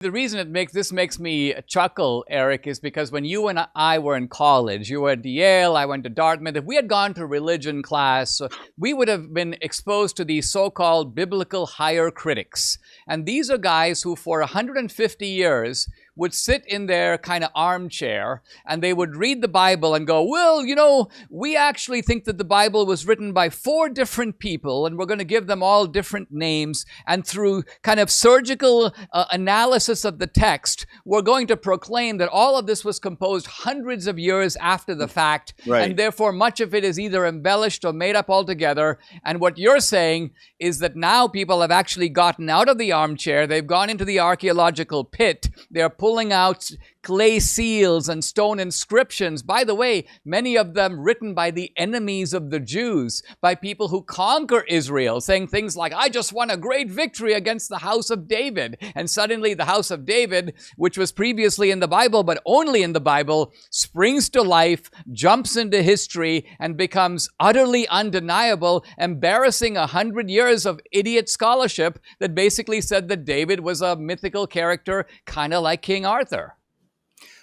The reason this makes me chuckle, Eric, is because when you and I were in college, you were at Yale, I went to Dartmouth. If we had gone to religion class, we would have been exposed to these so-called biblical higher critics. And these are guys who for 150 years would sit in their kind of armchair and they would read the Bible and go, well, you know, we actually think that the Bible was written by 4 different people and we're going to give them all different names. And through kind of surgical analysis of the text, we're going to proclaim that all of this was composed hundreds of years after the fact. Right. And therefore much of it is either embellished or made up altogether. And what you're saying is that now people have actually gotten out of the armchair. They've gone into the archaeological pit. They're pulling out clay seals and stone inscriptions. By the way, many of them written by the enemies of the Jews, by people who conquer Israel, saying things like, I just won a great victory against the house of David. And suddenly the house of David, which was previously in the Bible, but only in the Bible, springs to life, jumps into history, and becomes utterly undeniable, embarrassing 100 years of idiot scholarship that basically said that David was a mythical character, kind of like King Arthur.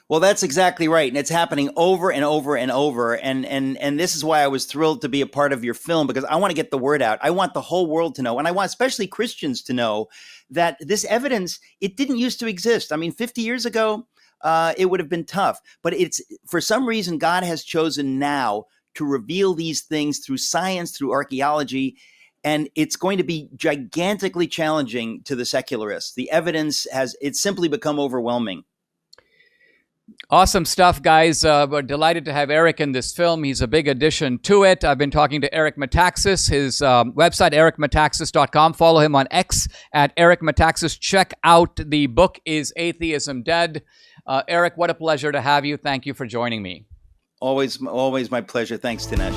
Well, that's exactly right. And it's happening over and over and over. And this is why I was thrilled to be a part of your film, because I want to get the word out. I want the whole world to know. And I want especially Christians to know that this evidence, it didn't used to exist. I mean, 50 years ago, it would have been tough. But it's for some reason, God has chosen now to reveal these things through science, through archaeology. And it's going to be gigantically challenging to the secularists. The evidence it's simply become overwhelming. Awesome stuff, guys. We're delighted to have Eric in this film. He's a big addition to it. I've been talking to Eric Metaxas, his website, ericmetaxas.com. Follow him on X at Eric Metaxas. Check out the book, Is Atheism Dead? Eric, what a pleasure to have you. Thank you for joining me. Always my pleasure. Thanks, Dinesh.